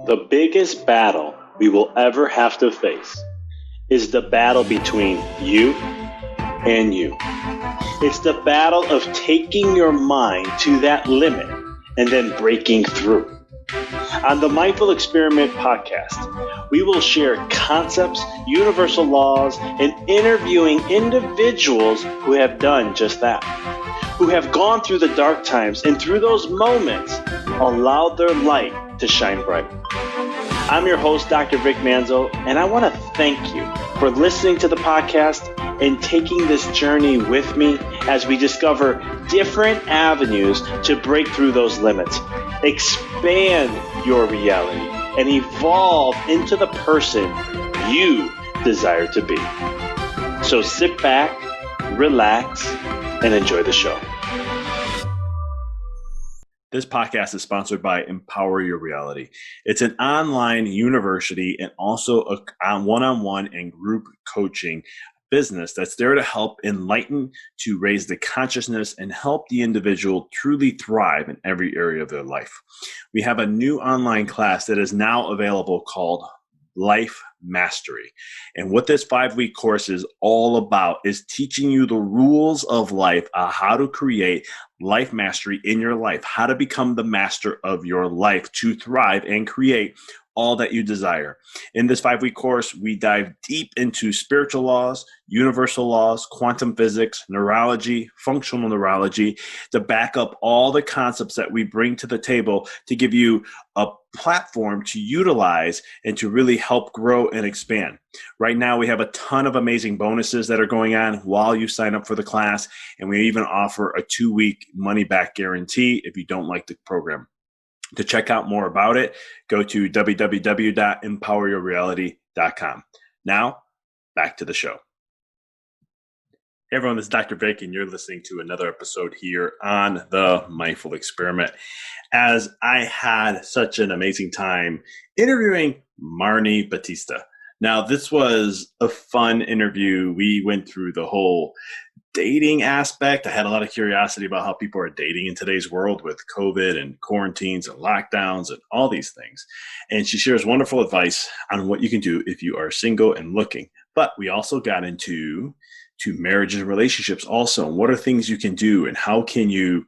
The biggest battle we will ever have to face is the battle between you and you. It's the battle of taking your mind to that limit and then breaking through. On the Mindful Experiment podcast, we will share concepts, universal laws, and interviewing individuals who have done just that, who have gone through the dark times and through those moments allowed their light to shine bright. I'm your host, Dr. Vic Manzo, and I want to thank you for listening to the podcast and taking this journey with me as we discover different avenues to break through those limits, expand your reality, and evolve into the person you desire to be. So sit back, relax, and enjoy the show. This podcast is sponsored by Empower Your Reality. It's an online university and also a one-on-one and group coaching business that's there to help enlighten, to raise the consciousness, and help the individual truly thrive in every area of their life. We have a new online class that is now available called Life Mastery. And what this 5-week course is all about is teaching you the rules of life, how to create life mastery in your life, how to become the master of your life to thrive and create all that you desire. In this 5-week course, we dive deep into spiritual laws, universal laws, quantum physics, neurology, functional neurology, to back up all the concepts that we bring to the table to give you a platform to utilize and to really help grow and expand. Right now, we have a ton of amazing bonuses that are going on while you sign up for the class, and we even offer a 2-week money-back guarantee if you don't like the program. To check out more about it, go to www.empoweryourreality.com. Now, back to the show. Hey everyone, this is Dr. Vic, and you're listening to another episode here on the Mindful Experiment. As I had such an amazing time interviewing Marni Battista. Now, this was a fun interview. We went through the whole dating aspect. I had a lot of curiosity about how people are dating in today's world with COVID and quarantines and lockdowns and all these things. And she shares wonderful advice on what you can do if you are single and looking. But we also got into marriages and relationships also. And what are things you can do and how can you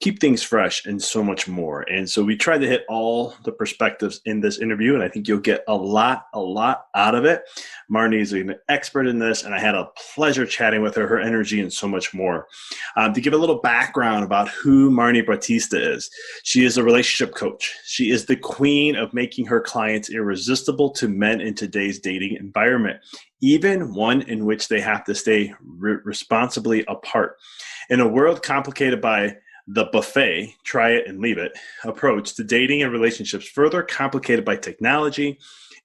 keep things fresh and so much more. And so we tried to hit all the perspectives in this interview, and I think you'll get a lot out of it. Marni is an expert in this, and I had a pleasure chatting with her, her energy, and so much more. To give a little background about who Marni Battista is, she is a relationship coach. She is the queen of making her clients irresistible to men in today's dating environment, even one in which they have to stay responsibly apart. In a world complicated by the buffet, try it and leave it approach to dating and relationships, further complicated by technology,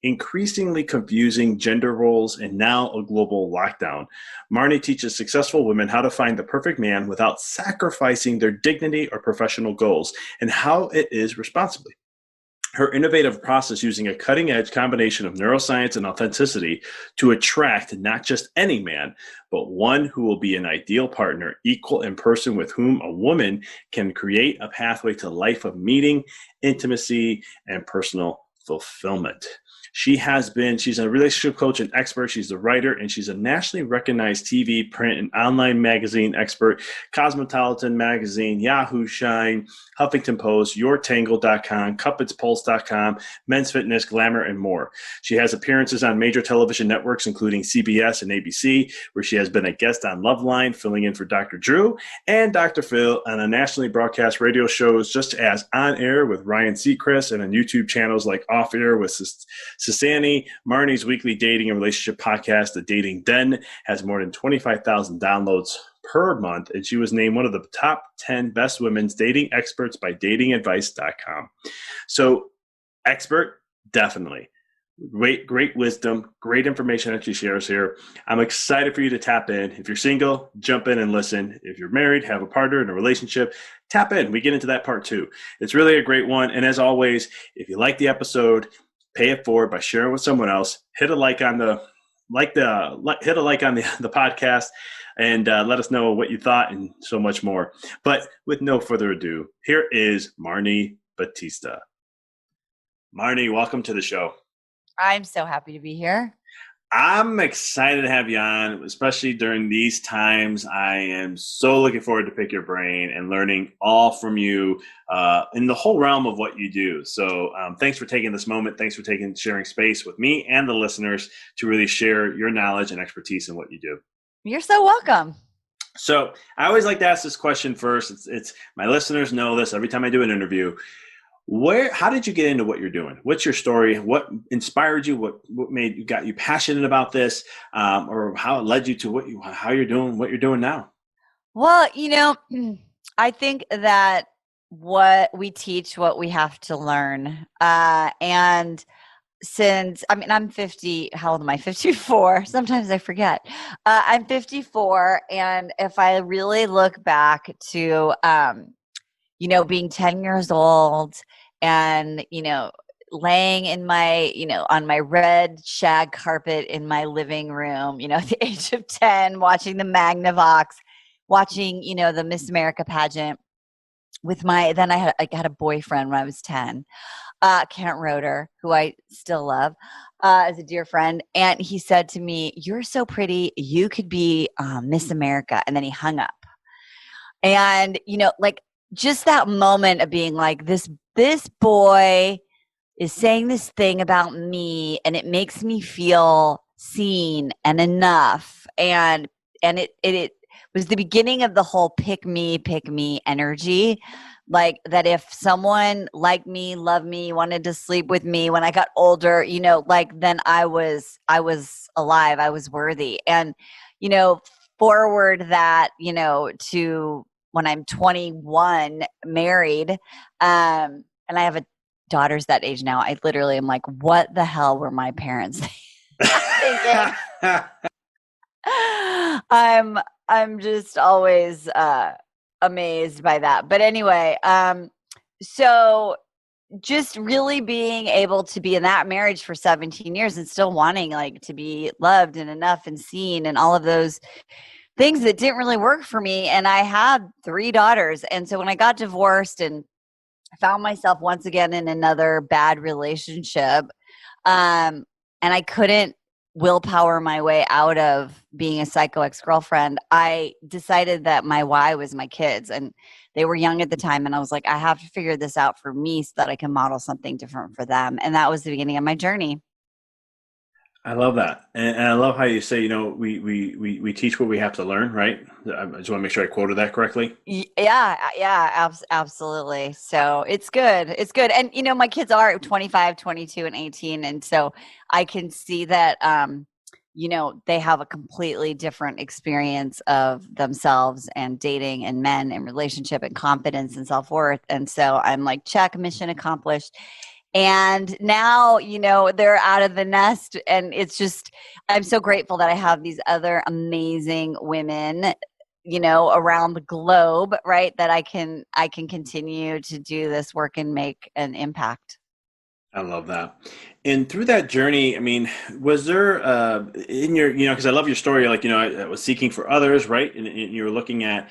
increasingly confusing gender roles, and now a global lockdown, Marni teaches successful women how to find the perfect man without sacrificing their dignity or professional goals, and how it is responsibly. Her innovative process using a cutting-edge combination of neuroscience and authenticity to attract not just any man, but one who will be an ideal partner, equal in person with whom a woman can create a pathway to life of meaning, intimacy, and personal fulfillment. She's a relationship coach and expert. She's a writer, and she's a nationally recognized TV, print, and online magazine expert. Cosmopolitan Magazine, Yahoo, Shine, Huffington Post, YourTangle.com, CupItsPulse.com, Men's Fitness, Glamour, and more. She has appearances on major television networks, including CBS and ABC, where she has been a guest on Loveline, filling in for Dr. Drew and Dr. Phil on a nationally broadcast radio shows, just as On Air with Ryan Seacrest, and on YouTube channels like Off Air with Sasani. Marni's weekly dating and relationship podcast, The Dating Den, has more than 25,000 downloads per month, and she was named one of the top 10 best women's dating experts by datingadvice.com. So, expert, definitely. Great wisdom, great information that she shares here. I'm excited for you to tap in. If you're single, jump in and listen. If you're married, have a partner in a relationship, tap in. We get into that part too. It's really a great one. And as always, if you like the episode, pay it forward by sharing with someone else. Hit a like on the podcast, and let us know what you thought and so much more. But with no further ado, here is Marni Battista. Marni, welcome to the show. I'm so happy to be here. I'm excited to have you on, especially during these times. I am so looking forward to pick your brain and learning all from you in the whole realm of what you do. So thanks for taking this moment. Thanks for sharing space with me and the listeners to really share your knowledge and expertise in what you do. You're so welcome. So I always like to ask this question first. It's my listeners know this every time I do an interview. How did you get into what you're doing? What's your story? What inspired you? What got you passionate about this, or how it led you to how you're doing what you're doing now? Well, I think that what we teach, what we have to learn, and I'm 50. How old am I? 54. Sometimes I forget. I'm 54, and if I really look back to being 10 years old and, laying in my, on my red shag carpet in my living room, at the age of 10, watching the Magnavox, watching, the Miss America pageant then I had a boyfriend when I was 10, Kent Roeder, who I still love, as a dear friend. And he said to me, "You're so pretty. You could be Miss America." And then he hung up. And, just that moment of being like, this boy is saying this thing about me, and it makes me feel seen and enough. And it was the beginning of the whole pick me energy. Like that if someone liked me, loved me, wanted to sleep with me when I got older, then I was alive, I was worthy. And, forward that, to when I'm 21, married, and I have a daughter's that age now. I literally am like, what the hell were my parents thinking? I'm just always amazed by that. But anyway, so just really being able to be in that marriage for 17 years and still wanting like to be loved and enough and seen and all of those things that didn't really work for me. And I had 3 daughters. And so when I got divorced and I found myself once again in another bad relationship, and I couldn't willpower my way out of being a psycho ex-girlfriend, I decided that my why was my kids. And they were young at the time. And I was like, I have to figure this out for me so that I can model something different for them. And that was the beginning of my journey. I love that, and I love how you say, we teach what we have to learn, right? I just want to make sure I quoted that correctly. Yeah, absolutely. So it's good. It's good. And, my kids are 25, 22, and 18. And so I can see that, they have a completely different experience of themselves and dating and men and relationship and confidence and self-worth. And so I'm like, check, mission accomplished. And now, they're out of the nest. And it's just, I'm so grateful that I have these other amazing women, around the globe, right? That I can continue to do this work and make an impact. I love that. And through that journey, I mean, was there in your, because I love your story, like, I was seeking for others, right? And you were looking at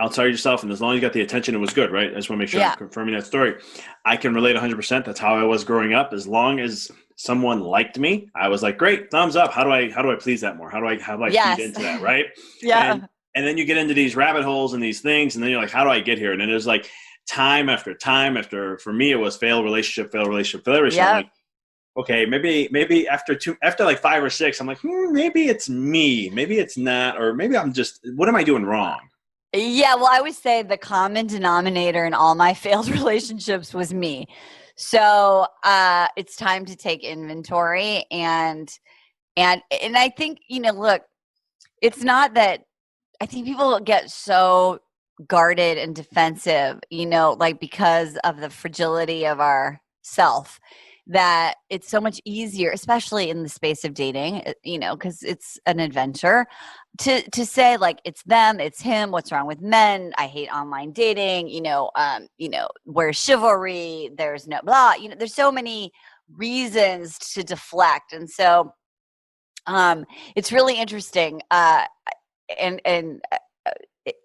outside yourself, and as long as you got the attention, it was good, right? I just want to make sure I'm Yeah. confirming that story. I can relate 100%. That's how I was growing up. As long as someone liked me, I was like, great, thumbs up. How do I please that more? How do I feed Yes. into that, right? Yeah. And then you get into these rabbit holes and these things, and then you're like, how do I get here? And then there's like time after time after, for me, it was failed relationship, failed relationship, failed relationship. I'm Yep. like, okay, maybe after like 5 or 6, I'm like, maybe it's me, maybe it's not, or maybe what am I doing wrong? Yeah. Well, I would say the common denominator in all my failed relationships was me. So it's time to take inventory and I think, look, it's not that I think people get so guarded and defensive, like because of the fragility of our self, that it's so much easier, especially in the space of dating, because it's an adventure, to say like it's them, it's him, what's wrong with men? I hate online dating, where's chivalry? There's no blah, there's so many reasons to deflect. And so it's really interesting. And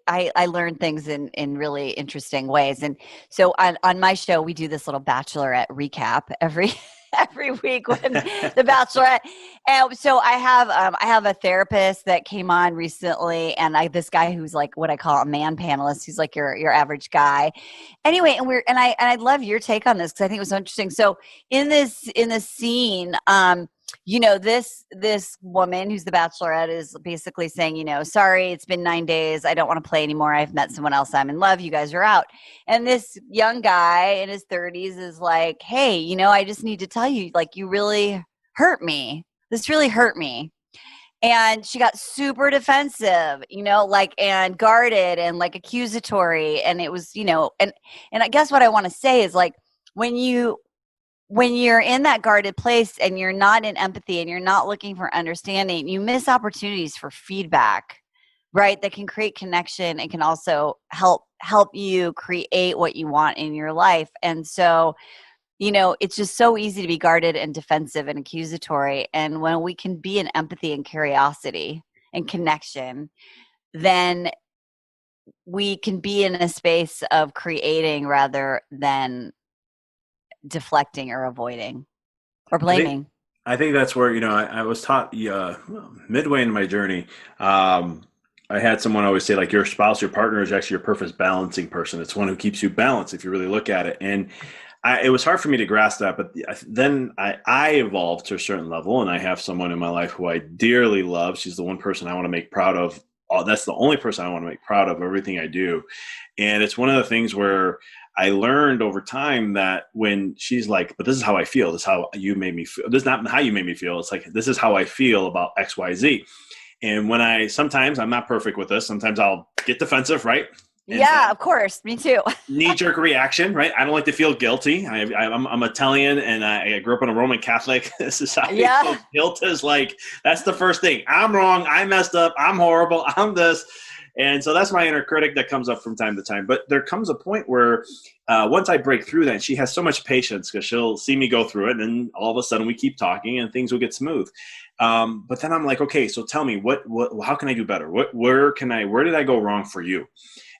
I learn things in really interesting ways. And so on my show, we do this little Bachelorette recap every every week when the Bachelorette. And so I have a therapist that came on recently, and this guy who's like what I call a man panelist. He's like your average guy. Anyway, and I love your take on this because I think it was so interesting. So in this scene, this woman who's the Bachelorette is basically saying, sorry, it's been 9 days. I don't want to play anymore. I've met someone else. I'm in love. You guys are out. And this young guy in his 30s is like, hey, I just need to tell you, like, you really hurt me. This really hurt me. And she got super defensive, and guarded and like accusatory. And it was, and I guess what I want to say is like, when you're in that guarded place and you're not in empathy and you're not looking for understanding, you miss opportunities for feedback, right? That can create connection and can also help you create what you want in your life. And so, it's just so easy to be guarded and defensive and accusatory. And when we can be in empathy and curiosity and connection, then we can be in a space of creating rather than deflecting or avoiding or blaming. I think that's where, I was taught midway in my journey. I had someone always say, like, your spouse, your partner is actually your perfect balancing person. It's one who keeps you balanced if you really look at it. And it was hard for me to grasp that. But then I evolved to a certain level, and I have someone in my life who I dearly love. She's the one person I want to make proud of. That's the only person I want to make proud of everything I do. And it's one of the things where I learned over time that when she's like, but this is how I feel. This is how you made me feel. This is not how you made me feel. It's like, this is how I feel about X, Y, Z. And when sometimes I'm not perfect with this. Sometimes I'll get defensive, right? And yeah, of course. Me too. knee-jerk reaction, right? I don't like to feel guilty. I'm Italian, and I grew up in a Roman Catholic society. Yeah. So guilt is like, that's the first thing. I'm wrong. I messed up. I'm horrible. I'm this. And so that's my inner critic that comes up from time to time. But there comes a point where once I break through that, she has so much patience because she'll see me go through it, and then all of a sudden we keep talking and things will get smooth. But then I'm like, okay, so tell me how can I do better? Where did I go wrong for you?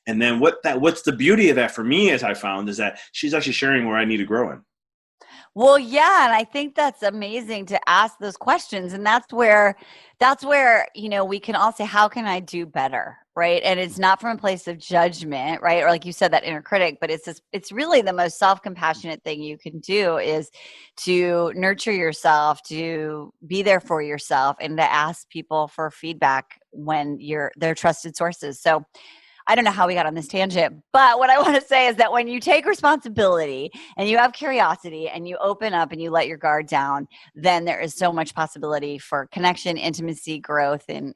And then what's the beauty of that for me, as I found, is that she's actually sharing where I need to grow in. Well, yeah, and I think that's amazing to ask those questions, and that's where we can all say, how can I do better, right? And it's not from a place of judgment, right? Or like you said, that inner critic, but it's really the most self-compassionate thing you can do is to nurture yourself, to be there for yourself, and to ask people for feedback when they're trusted sources. So I don't know how we got on this tangent, but what I want to say is that when you take responsibility and you have curiosity and you open up and you let your guard down, then there is so much possibility for connection, intimacy, growth, and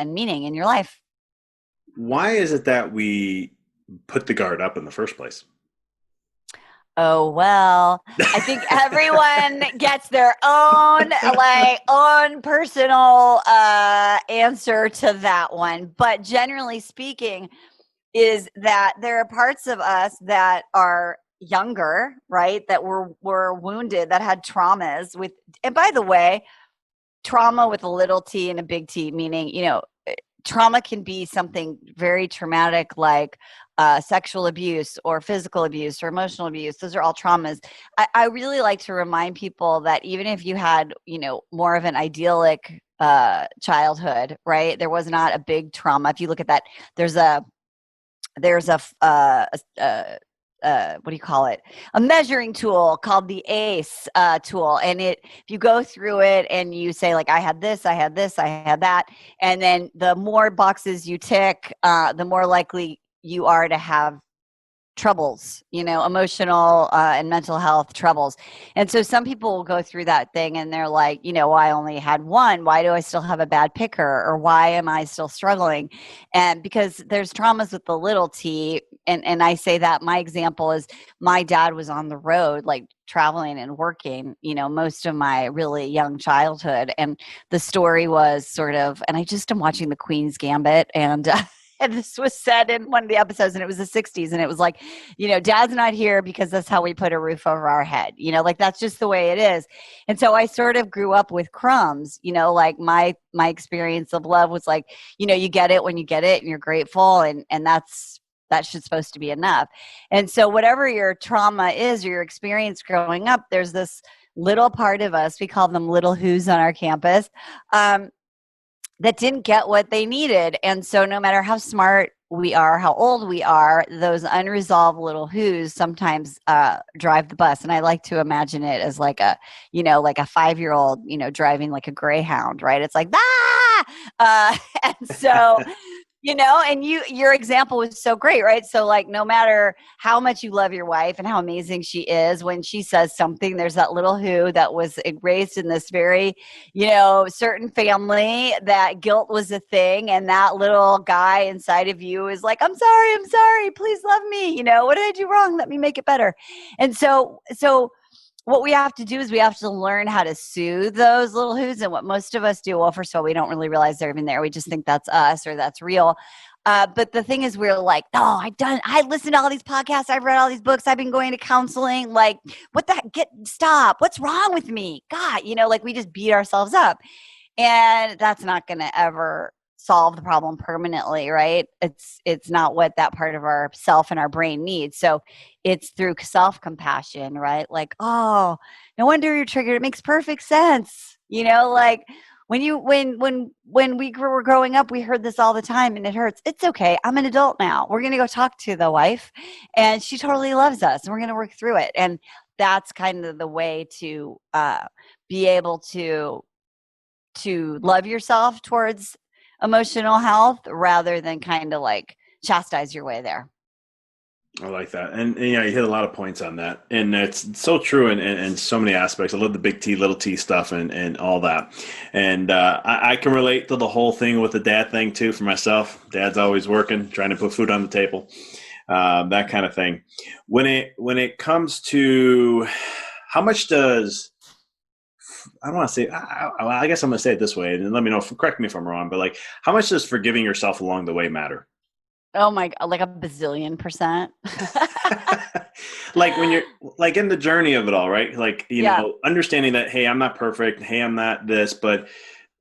meaning in your life. Why is it that we put the guard up in the first place? Oh, well, I think everyone gets their own personal answer to that one. But generally speaking, is that there are parts of us that are younger, right? That were wounded, that had traumas with, and by the way, trauma with a little t and a big T, meaning, trauma can be something very traumatic like sexual abuse or physical abuse or emotional abuse. Those are all traumas. I really like to remind people that even if you had, more of an idyllic childhood, right? There was not a big trauma. If you look at that, there's a what do you call it? A measuring tool called the ACE tool. And if you go through it and you say, like, I had this, I had this, I had that. And then the more boxes you tick, the more likely you are to have troubles, emotional and mental health troubles. And so some people will go through that thing and they're like, well, I only had one. Why do I still have a bad picker? Or why am I still struggling? And because there's traumas with the little t. And I say that my example is my dad was on the road, like traveling and working, most of my really young childhood. And the story was sort of, and I just am watching The Queen's Gambit, and And this was said in one of the episodes, and it was the 60s. And it was like, dad's not here because that's how we put a roof over our head. Like that's just the way it is. And so I sort of grew up with crumbs, like my experience of love was like, you get it when you get it and you're grateful. And that should supposed to be enough. And so whatever your trauma is or your experience growing up, there's this little part of us, we call them little who's on our campus, that didn't get what they needed. And so no matter how smart we are, how old we are, those unresolved little who's sometimes drive the bus. And I like to imagine it as like a 5-year-old, driving like a Greyhound, right? It's like, and so and your example was so great, right? So like, no matter how much you love your wife and how amazing she is, when she says something, there's that little who that was raised in this very, certain family, that guilt was a thing. And that little guy inside of you is like, I'm sorry, please love me. What did I do wrong? Let me make it better. And so what we have to do is we have to learn how to soothe those little who's. And what most of us do, well, first of all, we don't really realize they're even there. We just think that's us or that's real. But the thing is, we're like, I listened to all these podcasts. I've read all these books. I've been going to counseling. Like, what the heck? Stop. What's wrong with me? God, like we just beat ourselves up. And that's not going to ever solve the problem permanently, right? It's not what that part of our self and our brain needs. So it's through self-compassion, right? Like, oh, no wonder you're triggered. It makes perfect sense. Like when we were growing up, we heard this all the time and it hurts. It's okay. I'm an adult now. We're going to go talk to the wife and she totally loves us and we're going to work through it. And that's kind of the way to be able to love yourself towards emotional health rather than kind of like chastise your way there. I like that. And you hit a lot of points on that. And it's so true in so many aspects. I love the big T, little T stuff and all that. And I can relate to the whole thing with the dad thing too for myself. Dad's always working, trying to put food on the table, that kind of thing. When it comes to how much does, I don't want to say, I guess I'm going to say it this way, and let me know, correct me if I'm wrong, but like, how much does forgiving yourself along the way matter? Oh my God, like a bazillion %. Like when you're like in the journey of it all, right? Like, understanding that, hey, I'm not perfect. Hey, I'm not this, but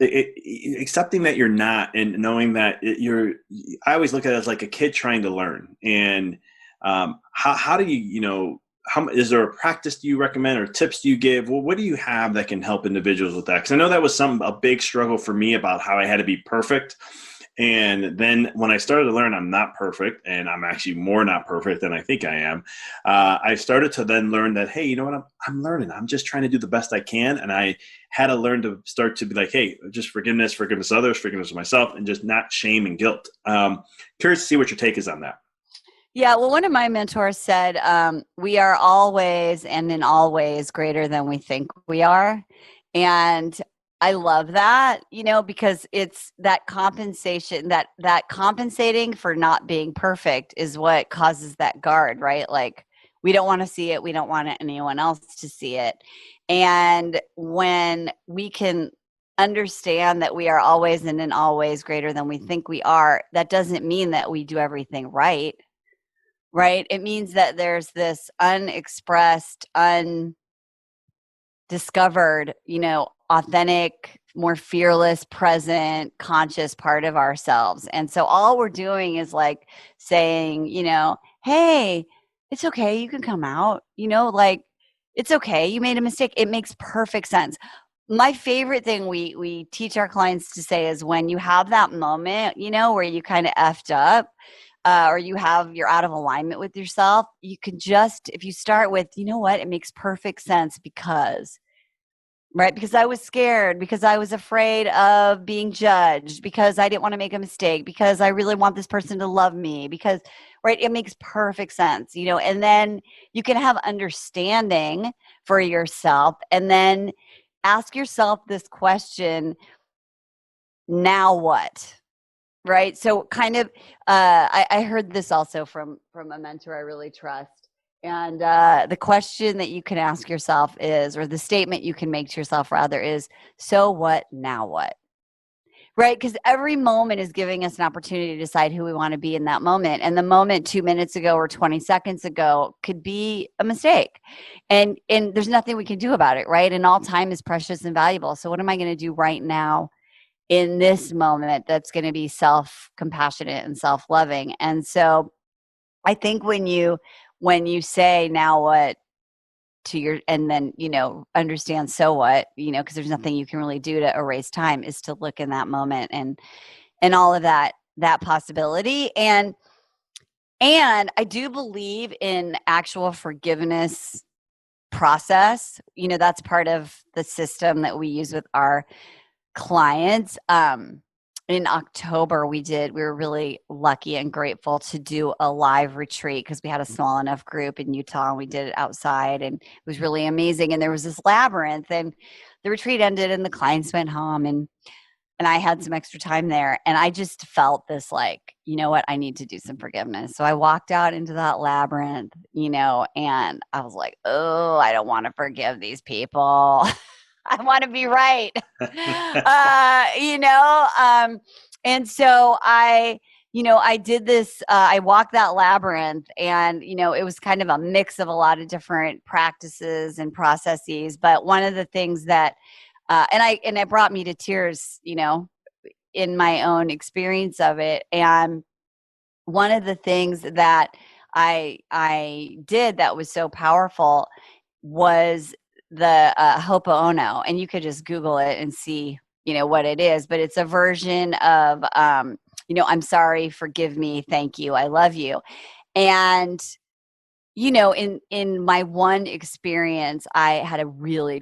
accepting that you're not and knowing that I always look at it as like a kid trying to learn. And how do you, how is there a practice do you recommend or tips do you give? Well, what do you have that can help individuals with that? Because I know that was a big struggle for me about how I had to be perfect. And then when I started to learn I'm not perfect and I'm actually more not perfect than I think I am, I started to then learn that, hey, you know what? I'm learning. I'm just trying to do the best I can. And I had to learn to start to be like, hey, just forgiveness of others, forgiveness of myself, and just not shame and guilt. Curious to see what your take is on that. Yeah, well, one of my mentors said, we are always and in all ways greater than we think we are. And I love that, because it's that compensation, that compensating for not being perfect is what causes that guard, right? Like we don't want to see it. We don't want anyone else to see it. And when we can understand that we are always and in all ways greater than we think we are, that doesn't mean that we do everything right. Right? It means that there's this unexpressed, undiscovered, authentic, more fearless, present, conscious part of ourselves. And so all we're doing is like saying, hey, it's okay. You can come out, like it's okay. You made a mistake. It makes perfect sense. My favorite thing we teach our clients to say is when you have that moment, where you kind of effed up, or you're out of alignment with yourself, you can just, if you start with, you know what, it makes perfect sense because I was scared, because I was afraid of being judged, because I didn't want to make a mistake, because I really want this person to love me, because, it makes perfect sense, and then you can have understanding for yourself and then ask yourself this question, now what? Right. So kind of, I heard this also from a mentor I really trust. And the question that you can ask yourself is, or the statement you can make to yourself rather is, so what, now what? Right, because every moment is giving us an opportunity to decide who we want to be in that moment. And the moment 2 minutes ago or 20 seconds ago could be a mistake. And there's nothing we can do about it, right? And all time is precious and valuable. So what am I going to do right now in this moment that's going to be self-compassionate and self-loving? And so I think when you say now what to your, and then, understand so what, because there's nothing you can really do to erase time, is to look in that moment and all of that possibility. And I do believe in actual forgiveness process. That's part of the system that we use with our clients. In October, we were really lucky and grateful to do a live retreat because we had a small enough group in Utah, and we did it outside, and it was really amazing. And there was this labyrinth, and the retreat ended and the clients went home, and I had some extra time there, and I just felt this, like, you know what, I need to do some forgiveness. So I walked out into that labyrinth, and I was like, oh, I don't want to forgive these people. I want to be right. And so I did this, I walked that labyrinth, and, it was kind of a mix of a lot of different practices and processes. But one of the things that, and it brought me to tears, in my own experience of it. And one of the things that I did that was so powerful was the Ho'oponopono, and you could just Google it and see, what it is. But it's a version of, I'm sorry, forgive me, thank you, I love you. And in my one experience, I had a really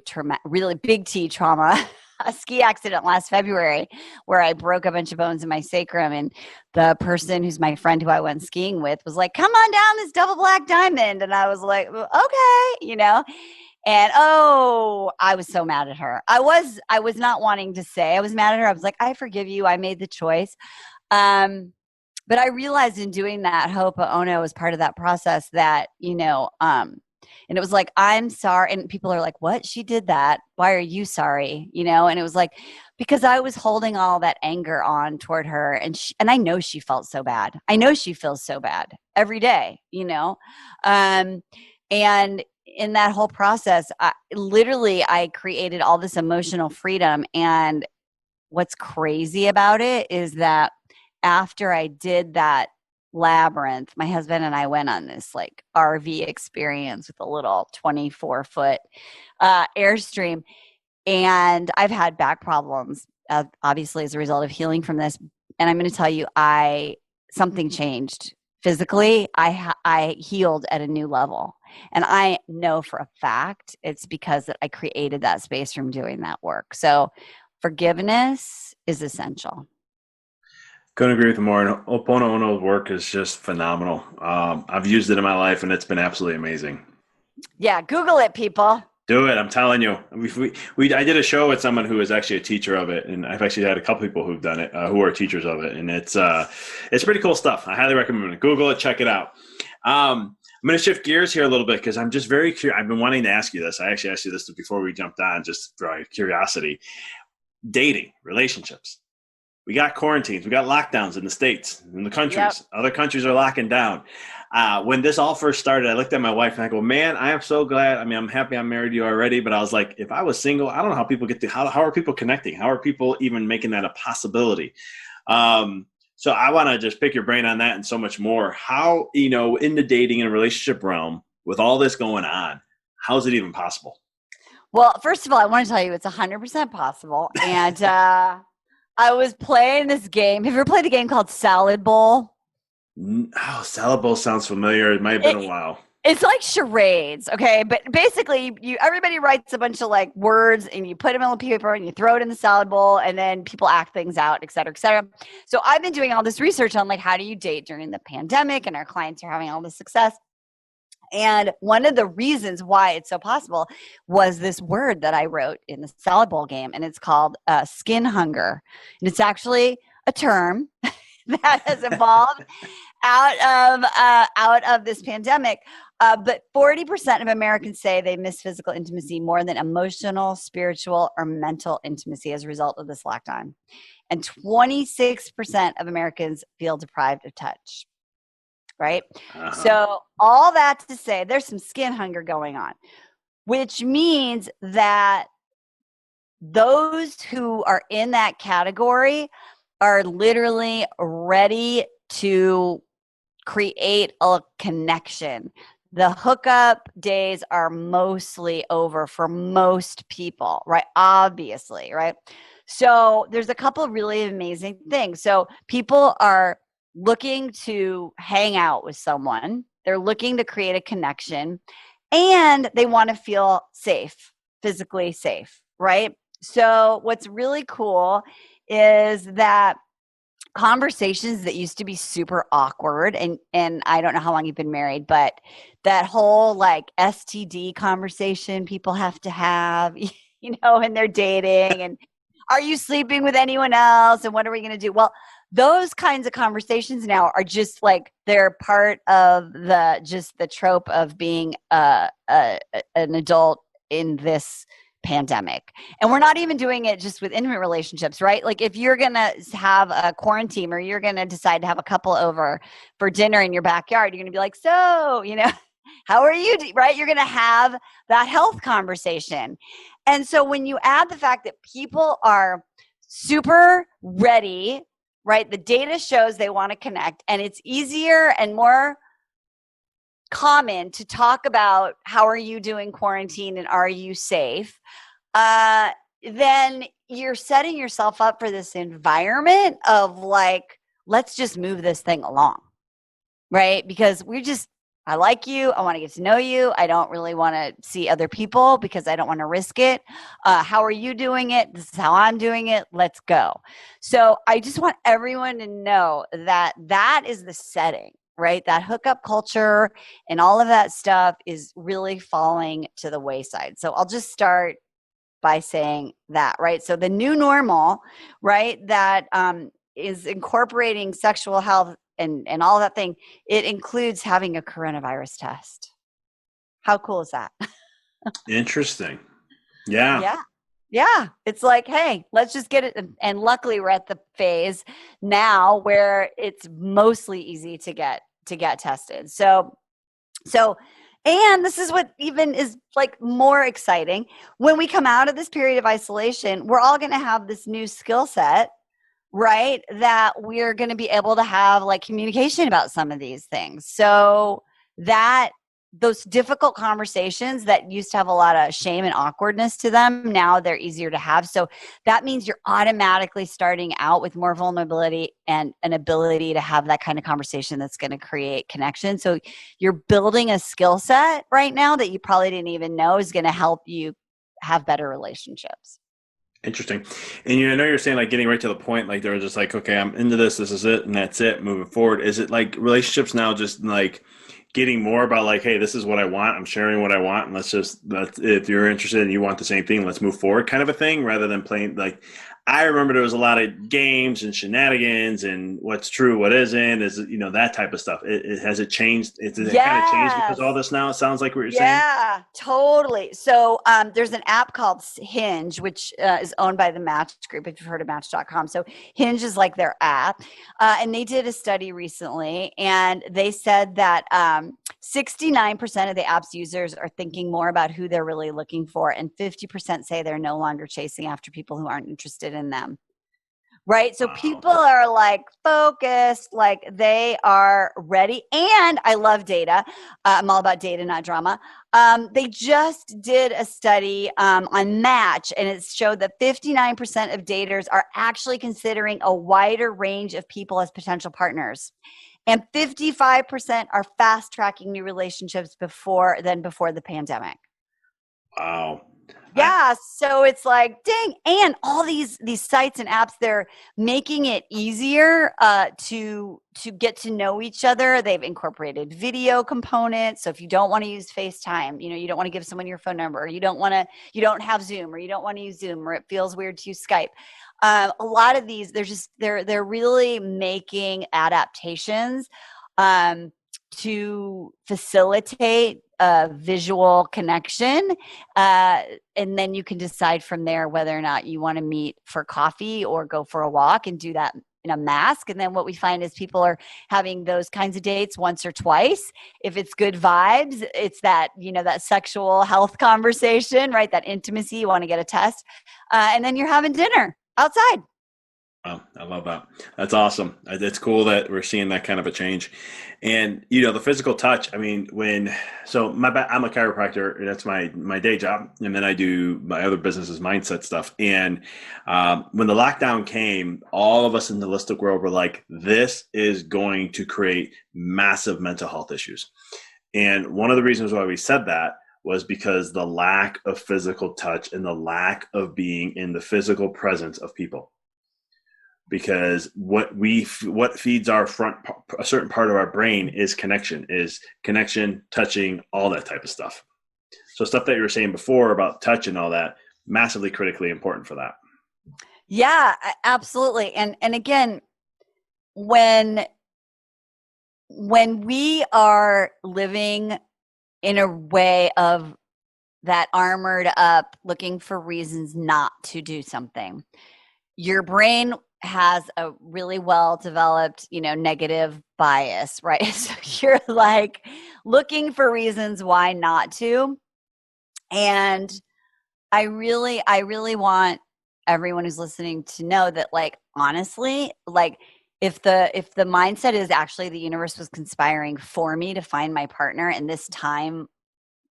big T trauma, a ski accident last February where I broke a bunch of bones in my sacrum. And the person who's my friend who I went skiing with was like, come on down this double black diamond. And I was like, okay, And I was so mad at her. I was not wanting to say I was mad at her. I was like, I forgive you. I made the choice. But I realized in doing that, Ho'oponopono was part of that process that, and it was like, I'm sorry. And people are like, what? She did that. Why are you sorry? And it was like, because I was holding all that anger on toward her. And I know she felt so bad. I know she feels so bad every day, and in that whole process, I created all this emotional freedom. And what's crazy about it is that after I did that labyrinth, my husband and I went on this like RV experience with a little 24-foot Airstream. And I've had back problems, obviously, as a result of healing from this. And I'm going to tell you, something changed physically. I healed at a new level. And I know for a fact it's because I created that space from doing that work. So forgiveness is essential. Couldn't agree with you more. And Ho'oponopono work is just phenomenal. I've used it in my life, and it's been absolutely amazing. Yeah, Google it, people. Do it. I'm telling you. I did a show with someone who is actually a teacher of it, and I've actually had a couple people who've done it, who are teachers of it, and it's pretty cool stuff. I highly recommend it. Google it. Check it out. I'm going to shift gears here a little bit because I'm just very curious. I've been wanting to ask you this. I actually asked you this before we jumped on, just for curiosity. Dating, relationships. We got quarantines. We got lockdowns in the States, in the countries. Yep. Other countries are locking down. When this all first started, I looked at my wife and I go, man, I am so glad. I mean, I'm happy I'm married to you already. But I was like, if I was single, I don't know how people get to, how are people connecting? How are people even making that a possibility? So I want to just pick your brain on that and so much more. How, in the dating and relationship realm, with all this going on, how is it even possible? Well, first of all, I want to tell you it's 100% possible. And I was playing this game. Have you ever played a game called Salad Bowl? Oh, Salad Bowl sounds familiar. It might have been a while. It's like charades, okay? But basically, everybody writes a bunch of like words, and you put them on paper, and you throw it in the salad bowl, and then people act things out, et cetera, et cetera. So I've been doing all this research on like how do you date during the pandemic, and our clients are having all this success. And one of the reasons why it's so possible was this word that I wrote in the salad bowl game, and it's called skin hunger. And it's actually a term that has evolved out of this pandemic. But 40% of Americans say they miss physical intimacy more than emotional, spiritual, or mental intimacy as a result of this lockdown. and 26% of Americans feel deprived of touch. Right? So all that to say, there's some skin hunger going on, which means that those who are in that category are literally ready to create a connection. The hookup days are mostly over for most people, right? Obviously, right? So there's a couple of really amazing things. So people are looking to hang out with someone. They're looking to create a connection, and they want to feel safe, physically safe, right? So what's really cool is that conversations that used to be super awkward, and I don't know how long you've been married, but that whole like STD conversation people have to have, and they're dating, and are you sleeping with anyone else, and what are we going to do? Well, those kinds of conversations now are just like they're part of the trope of being an adult in this pandemic. And we're not even doing it just with intimate relationships, right? Like if you're going to have a quarantine, or you're going to decide to have a couple over for dinner in your backyard, you're going to be like, so, how are you, right? You're going to have that health conversation. And so when you add the fact that people are super ready, right? The data shows they want to connect, and it's easier and more common to talk about how are you doing quarantine and are you safe, then you're setting yourself up for this environment of like, let's just move this thing along, right? Because I like you. I want to get to know you. I don't really want to see other people because I don't want to risk it. How are you doing it? This is how I'm doing it. Let's go. So I just want everyone to know that that is the setting, right? That hookup culture and all of that stuff is really falling to the wayside. So I'll just start by saying that, right? So the new normal, right, that is incorporating sexual health and all that thing, it includes having a coronavirus test. How cool is that? Interesting. Yeah. Yeah. Yeah. It's like, hey, let's just get it. And luckily we're at the phase now where it's mostly easy to get tested. So, and this is what even is like more exciting. When we come out of this period of isolation, we're all going to have this new skill set, right? That we're going to be able to have like communication about some of these things. So that those difficult conversations that used to have a lot of shame and awkwardness to them, now they're easier to have. So that means you're automatically starting out with more vulnerability and an ability to have that kind of conversation that's going to create connection. So you're building a skill set right now that you probably didn't even know is going to help you have better relationships. Interesting. And I know you're saying like getting right to the point, like they were just like, okay, I'm into this is it, and that's it, moving forward. Is it like relationships now just like getting more about like, hey, this is what I want, I'm sharing what I want, and if you're interested and you want the same thing, let's move forward kind of a thing, rather than playing like, I remember there was a lot of games and shenanigans and what's true, what isn't, is that type of stuff. Has it changed? Has it kind of changed because of all this now? It sounds like what you're saying. Yeah, totally. So there's an app called Hinge, which is owned by the Match Group, if you've heard of Match.com. So Hinge is like their app. And they did a study recently, and they said that 69% of the app's users are thinking more about who they're really looking for, and 50% say they're no longer chasing after people who aren't interested in them. Right. So people are like focused, like they are ready. And I love data. I'm all about data, not drama. They just did a study on Match, and it showed that 59% of daters are actually considering a wider range of people as potential partners. And 55% are fast tracking new relationships before the pandemic. Wow. Yeah, so it's like, dang, and all these sites and apps, they're making it easier to get to know each other. They've incorporated video components. So if you don't want to use FaceTime, you don't want to give someone your phone number, or you don't have Zoom, or you don't want to use Zoom, or it feels weird to use Skype. A lot of these, they're really making adaptations to facilitate a visual connection. And then you can decide from there whether or not you want to meet for coffee or go for a walk and do that in a mask. And then what we find is people are having those kinds of dates once or twice. If it's good vibes, it's that, that sexual health conversation, right? That intimacy, you want to get a test. And then you're having dinner outside. Oh, I love that. That's awesome. It's cool that we're seeing that kind of a change. And the physical touch. I mean, I'm a chiropractor. That's my day job, and then I do my other business is mindset stuff. And when the lockdown came, all of us in the holistic world were like, "This is going to create massive mental health issues." And one of the reasons why we said that was because the lack of physical touch and the lack of being in the physical presence of people. Because what feeds a certain part of our brain is connection, touching, all that type of stuff. So stuff that you were saying before about touch and all that, massively critically important for that. Yeah, absolutely. And again, when we are living in a way of that armored up, looking for reasons not to do something, your brain has a really well developed, negative bias, right? So you're like looking for reasons why not to. And I really want everyone who's listening to know that, like, honestly, like, if the mindset is actually the universe was conspiring for me to find my partner, and this time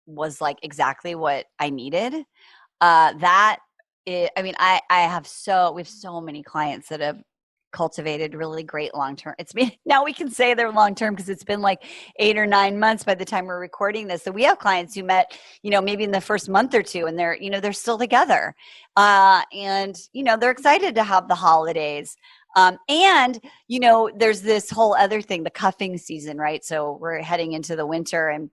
was like exactly what I needed, we have so many clients that have cultivated really great long-term. Now we can say they're long-term because it's been like 8 or 9 months by the time we're recording this. So we have clients who met, maybe in the first month or two, and they're still together. And they're excited to have the holidays. And there's this whole other thing, the cuffing season, right? So we're heading into the winter, and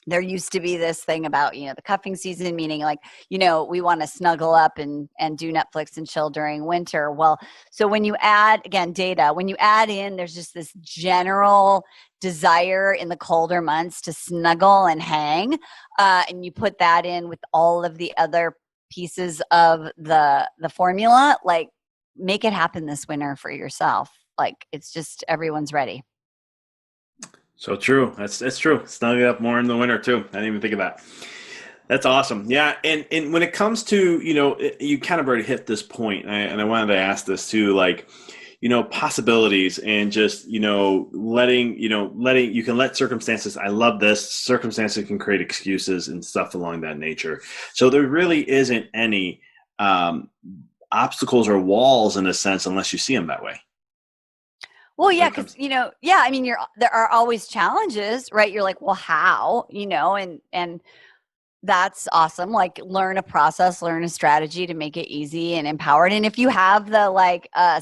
there used to be this thing about, the cuffing season, meaning like, we want to snuggle up and do Netflix and chill during winter. Well, so when you add, again, data, when you add in, there's just this general desire in the colder months to snuggle and hang. And you put that in with all of the other pieces of the formula, like, make it happen this winter for yourself. Like, it's just, everyone's ready. So true. That's true. Snug it up more in the winter too. I didn't even think of that. That's awesome. Yeah. And when it comes to, you kind of already hit this point, and I wanted to ask this too, like, possibilities and just, letting you can let circumstances. I love this. Circumstances can create excuses and stuff along that nature. So there really isn't any obstacles or walls in a sense, unless you see them that way. Well, yeah, because, I mean, there are always challenges, right? You're like, well, how, and that's awesome. Like, learn a process, learn a strategy to make it easy and empowered. And if you have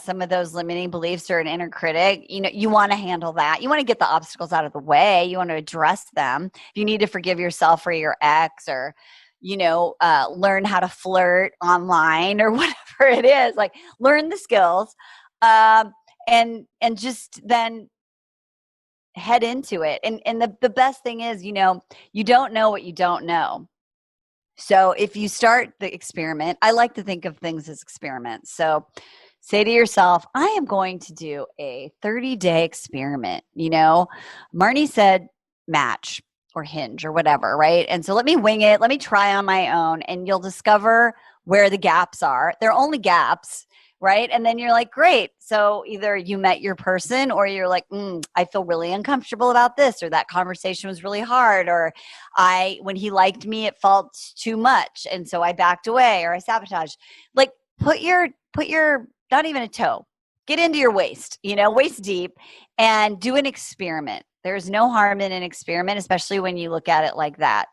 some of those limiting beliefs or an inner critic, you want to handle that. You want to get the obstacles out of the way. You want to address them. If you need to forgive yourself or your ex, or, learn how to flirt online or whatever it is, like, learn the skills. And just then head into it. And the best thing is, you don't know what you don't know. So if you start the experiment, I like to think of things as experiments. So say to yourself, I am going to do a 30-day experiment. Marni said Match or Hinge or whatever, right? And so let me wing it. Let me try on my own, and you'll discover where the gaps are. They're only gaps. Right. And then you're like, great. So either you met your person, or you're like, I feel really uncomfortable about this, or that conversation was really hard, or when he liked me, it felt too much. And so I backed away, or I sabotaged. Like, put your, not even a toe, get into your waist, waist deep, and do an experiment. There's no harm in an experiment, especially when you look at it like that,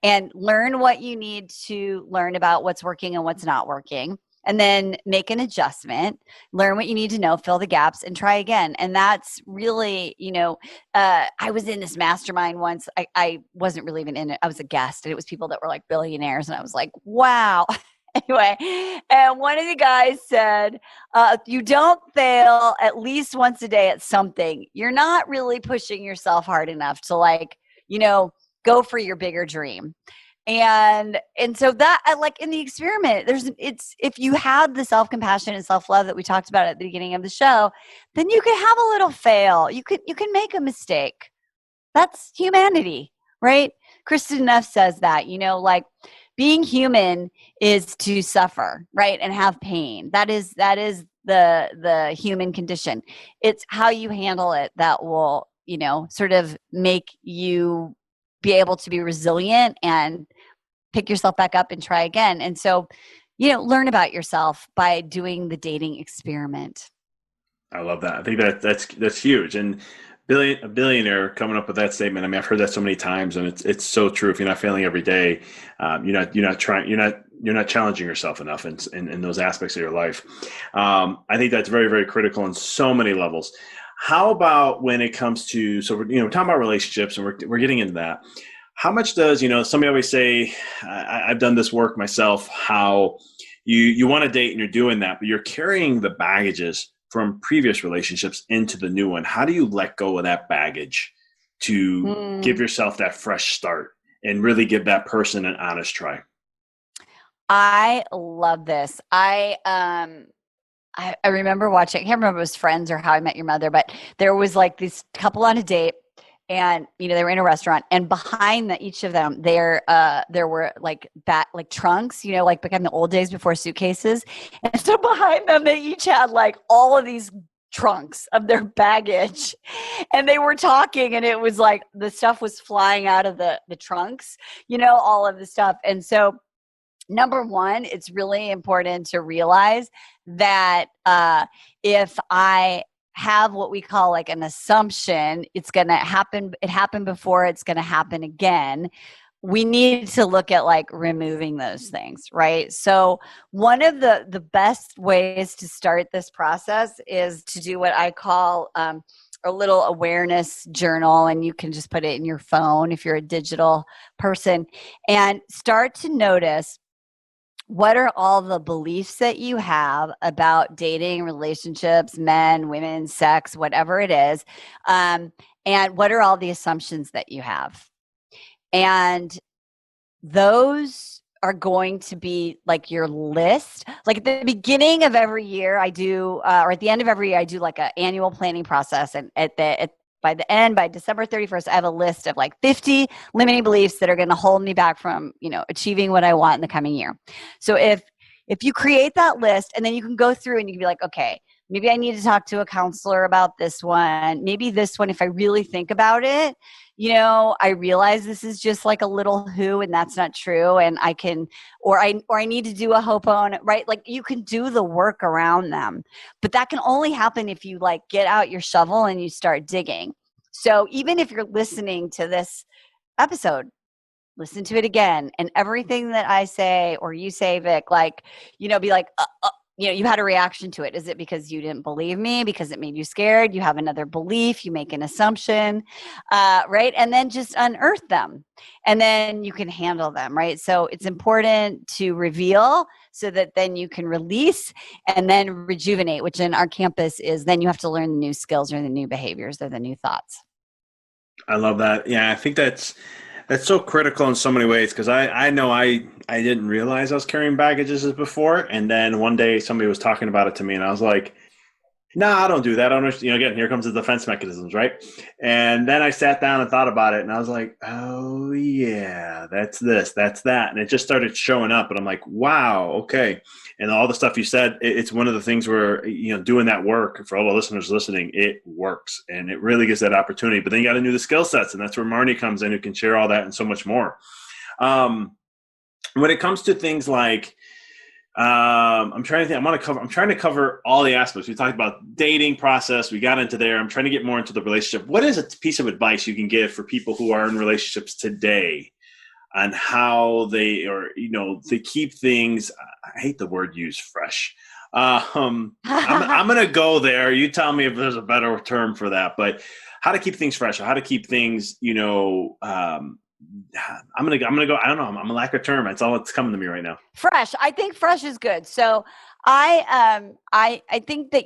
and learn what you need to learn about what's working and what's not working. And then make an adjustment, learn what you need to know, fill the gaps, and try again. And that's really, I was in this mastermind once. I wasn't really even in it. I was a guest, and it was people that were like billionaires. And I was like, wow. Anyway, and one of the guys said, if you don't fail at least once a day at something, you're not really pushing yourself hard enough to, like, go for your bigger dream. And so that, like in the experiment, if you had the self-compassion and self-love that we talked about at the beginning of the show, then you can have a little fail. You can make a mistake. That's humanity, right? Kristen Neff says that, like being human is to suffer, right? And have pain. That is the human condition. It's how you handle it that will, sort of make you be able to be resilient and pick yourself back up and try again. And so, learn about yourself by doing the dating experiment. I love that. I think that's huge. And a billionaire coming up with that statement. I mean, I've heard that so many times, and it's so true. If you're not failing every day, you're not challenging yourself enough in those aspects of your life. I think that's very, very critical on so many levels. How about when it comes to, so we're talking about relationships, and we're getting into that. How much does, somebody always say, I've done this work myself, how you want to date and you're doing that, but you're carrying the baggages from previous relationships into the new one. How do you let go of that baggage to give yourself that fresh start and really give that person an honest try? I love this. I remember watching, I can't remember if it was Friends or How I Met Your Mother, but there was like this couple on a date, and they were in a restaurant, and behind each of them there were like trunks, like back in the old days before suitcases. And so behind them they each had like all of these trunks of their baggage, and they were talking, and it was like the stuff was flying out of the trunks, all of the stuff. And so number one, it's really important to realize that if I have what we call like an assumption, it's going to happen. It happened before, it's going to happen again. We need to look at like removing those things, right? So one of the best ways to start this process is to do what I call a little awareness journal, and you can just put it in your phone if you're a digital person, and start to notice what are all the beliefs that you have about dating, relationships, men, women, sex, whatever it is, and what are all the assumptions that you have. And those are going to be like your list. Like at the beginning of every year I do, or at the end of every year, I do like an annual planning process. And by December 31st, I have a list of like 50 limiting beliefs that are going to hold me back from, achieving what I want in the coming year. So if you create that list, and then you can go through and you can be like, okay, maybe I need to talk to a counselor about this one. Maybe this one, if I really think about it, I realize this is just like a little who, and that's not true. And I can, or I need to do a hopone, right? Like you can do the work around them, but that can only happen if you like get out your shovel and you start digging. So even if you're listening to this episode, listen to it again, and everything that I say or you say, Vic, like, be like, you had a reaction to it. Is it because you didn't believe me? Because it made you scared? You have another belief, you make an assumption, right? And then just unearth them, and then you can handle them, right? So it's important to reveal so that then you can release and then rejuvenate, which in our campus is then you have to learn the new skills or the new behaviors or the new thoughts. I love that. Yeah, I think that's so critical in so many ways, because I know I didn't realize I was carrying baggages as before, and then one day somebody was talking about it to me, and I was like, no, I don't do that. I don't understand. Again, here comes the defense mechanisms, right? And then I sat down and thought about it, and I was like, oh yeah, that's this, that's that. And it just started showing up, and I'm like, wow, okay. And all the stuff you said, it's one of the things where, doing that work, for all the listeners listening, it works, and it really gives that opportunity. But then you got to know the skill sets, and that's where Marni comes in, who can share all that and so much more. When it comes to things like, I'm trying to think. I'm trying to cover all the aspects. We talked about dating process. We got into there. I'm trying to get more into the relationship. What is a piece of advice you can give for people who are in relationships today on how they keep things? I hate the word used, fresh. I'm going to go there. You tell me if there's a better term for that. But how to keep things fresh, or how to keep things, I'm gonna go. I don't know. I'm a lack of term. That's all that's coming to me right now. Fresh. I think fresh is good. So I think that,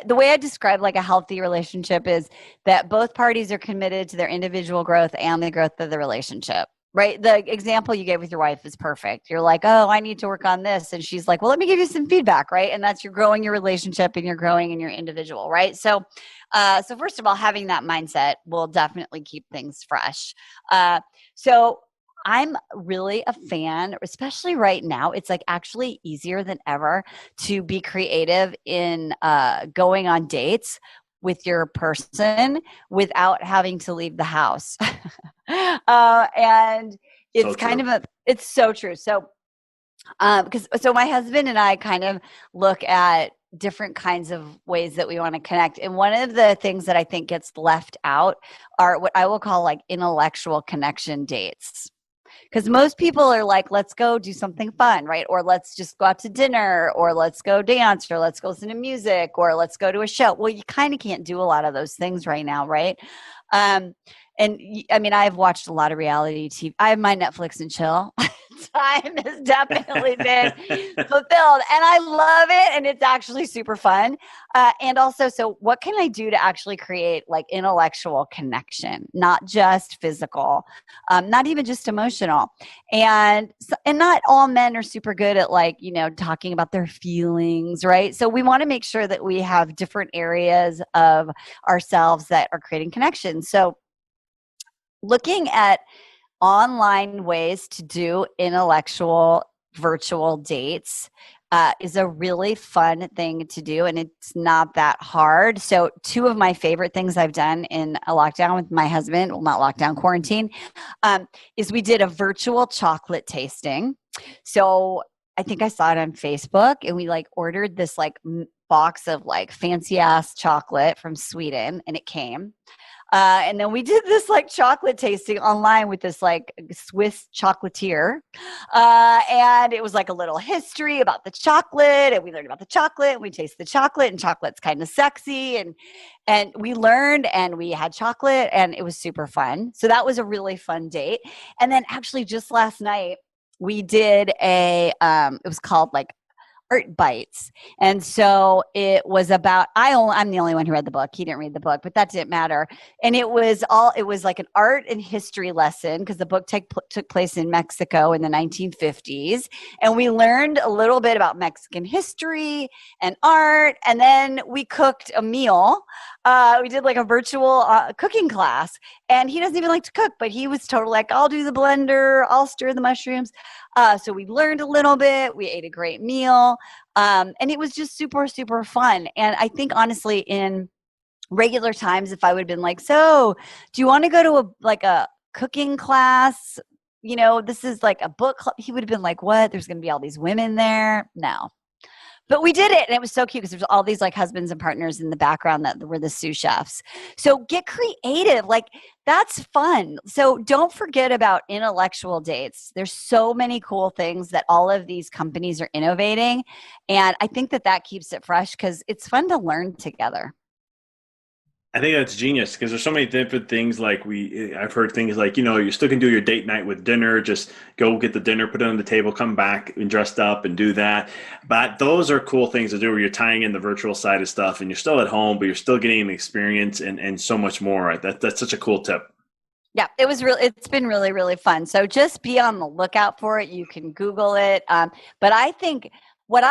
the way I describe like a healthy relationship is that both parties are committed to their individual growth and the growth of the relationship. Right. The example you gave with your wife is perfect. You're like, oh, I need to work on this. And she's like, well, let me give you some feedback. Right. And that's, you're growing your relationship and you're growing in your individual. Right. So first of all, having that mindset will definitely keep things fresh. So I'm really a fan, especially right now. It's like actually easier than ever to be creative in going on dates with your person without having to leave the house. And So it's kind true. of it's so true. So my husband and I kind of look at different kinds of ways that we want to connect. And one of the things that I think gets left out are what I will call like intellectual connection dates. Because most people are like, let's go do something fun, right? Or let's just go out to dinner, or let's go dance, or let's go listen to music, or let's go to a show. Well, you kind of can't do a lot of those things right now, right? Um, I mean, I've watched a lot of reality TV. I have my Netflix and chill time has definitely been fulfilled, and I love it, and it's actually super fun. And also, so what can I do to actually create like intellectual connection, not just physical, not even just emotional? And not all men are super good at like talking about their feelings, right? So we want to make sure that we have different areas of ourselves that are creating connections. So looking at online ways to do intellectual virtual dates is a really fun thing to do, and it's not that hard. So two of my favorite things I've done in a lockdown with my husband, well, not lockdown, quarantine, is we did a virtual chocolate tasting. So I think I saw it on Facebook, and we like ordered this like box of like fancy ass chocolate from Sweden, and it came. And then we did this like chocolate tasting online with this like Swiss chocolatier. And it was like a little history about the chocolate, and we learned about the chocolate, and we tasted the chocolate, and chocolate's kind of sexy. And we learned, and we had chocolate, and it was super fun. So that was a really fun date. And then actually just last night, we did it was called like Art Bites. And so it was about, I'm the only one who read the book. He didn't read the book, but that didn't matter. And it was like an art and history lesson, because the book took place in Mexico in the 1950s. And we learned a little bit about Mexican history and art. And then we cooked a meal. We did like a virtual cooking class. And he doesn't even like to cook, but he was totally like, I'll do the blender, I'll stir the mushrooms. So we learned a little bit. We ate a great meal. And it was just super, super fun. And I think honestly, in regular times, if I would have been like, so do you want to go to a cooking class? This is like a book club. He would have been like, what? There's going to be all these women there? No. But we did it, and it was so cute because there's all these like husbands and partners in the background that were the sous chefs. So get creative. Like that's fun. So don't forget about intellectual dates. There's so many cool things that all of these companies are innovating. And I think that keeps it fresh because it's fun to learn together. I think that's genius because there's so many different things. Like I've heard things like you still can do your date night with dinner. Just go get the dinner, put it on the table, come back and dressed up and do that. But those are cool things to do where you're tying in the virtual side of stuff, and you're still at home, but you're still getting an experience and so much more. Right? That's such a cool tip. Yeah, it's been really, really fun. So just be on the lookout for it. You can Google it. But I think what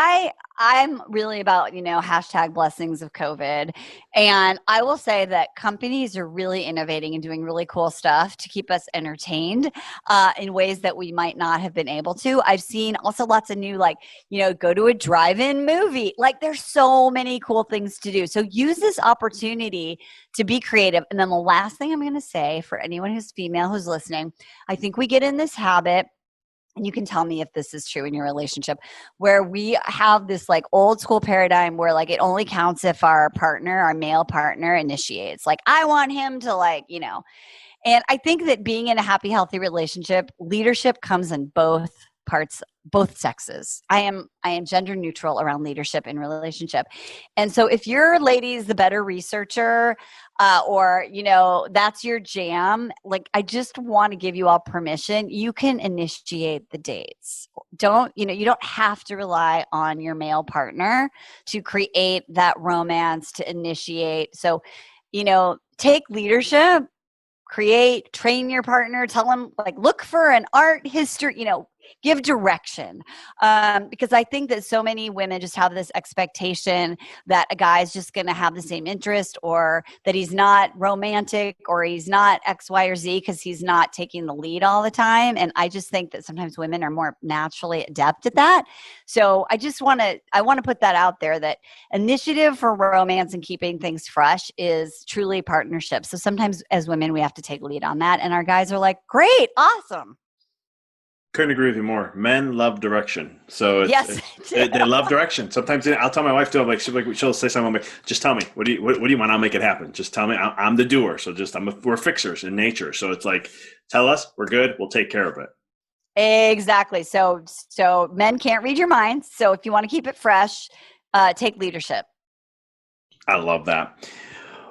I'm really about, hashtag blessings of COVID. And I will say that companies are really innovating and doing really cool stuff to keep us entertained in ways that we might not have been able to. I've seen also lots of new, like, go to a drive-in movie. Like there's so many cool things to do. So use this opportunity to be creative. And then the last thing I'm going to say for anyone who's female who's listening, I think we get in this habit, and you can tell me if this is true in your relationship, where we have this like old school paradigm where like it only counts if our male partner initiates. Like I want him to and I think that being in a happy, healthy relationship, leadership comes in both parts, both sexes. I am gender neutral around leadership in relationship. And so if your lady's the better researcher, or, that's your jam, like, I just want to give you all permission. You can initiate the dates. You don't have to rely on your male partner to create that romance, to initiate. So, take leadership, train your partner, tell them, like, look for an art history, give direction. Because I think that so many women just have this expectation that a guy is just going to have the same interest, or that he's not romantic, or he's not X, Y, or Z because he's not taking the lead all the time. And I just think that sometimes women are more naturally adept at that. So I want to put that out there, that initiative for romance and keeping things fresh is truly partnership. So sometimes as women, we have to take lead on that. And our guys are like, great, awesome. Couldn't agree with you more. Men love direction, so they love direction. Sometimes I'll tell my wife too. I'm like, she'll say something. I'm like, just tell me, what do you want? I'll make it happen. Just tell me. I'm the doer. So we're fixers in nature. So it's like, tell us, we're good. We'll take care of it. Exactly. So men can't read your minds. So if you want to keep it fresh, take leadership. I love that.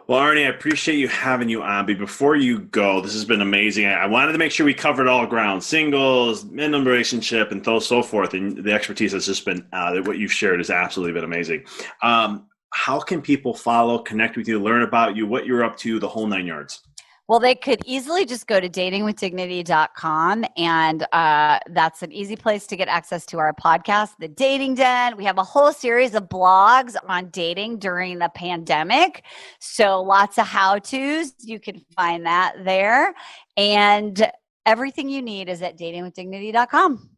Well, Arnie, I appreciate you having you on. But before you go, this has been amazing. I wanted to make sure we covered all ground: singles, minimum relationship, and so forth. And the expertise has just been what you've shared has absolutely been amazing. How can people follow, connect with you, learn about you, what you're up to, the whole 9 yards? Well, they could easily just go to datingwithdignity.com, and that's an easy place to get access to our podcast, The Dating Den. We have a whole series of blogs on dating during the pandemic, so lots of how-tos. You can find that there, and everything you need is at datingwithdignity.com.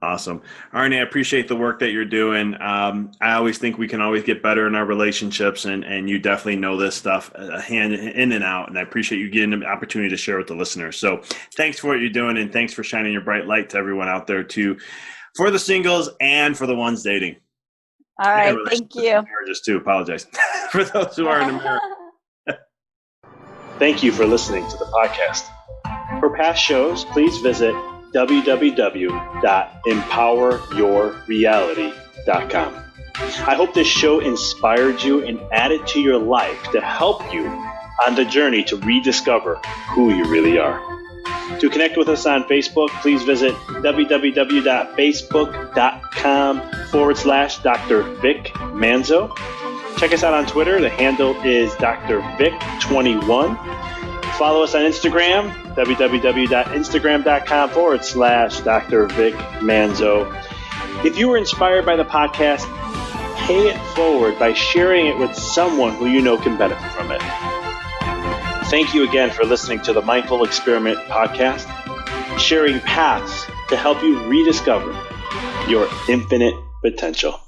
Awesome. Arnie, I appreciate the work that you're doing. I always think we can always get better in our relationships, and you definitely know this stuff hand in and out, and I appreciate you getting the opportunity to share with the listeners. So thanks for what you're doing, and thanks for shining your bright light to everyone out there too, for the singles and for the ones dating. All right, thank you. Marriages too, apologize. For those who are in America. Thank you for listening to the podcast. For past shows, please visit www.empoweryourreality.com. I hope this show inspired you and added to your life to help you on the journey to rediscover who you really are. To connect with us on Facebook, please visit www.facebook.com/Dr. Vic Manzo. Check us out on Twitter. The handle is Dr. Vic21. Follow us on Instagram, www.instagram.com/Dr. Vic Manzo. If you were inspired by the podcast, pay it forward by sharing it with someone who you know can benefit from it. Thank you again for listening to the Mindful Experiment podcast, sharing paths to help you rediscover your infinite potential.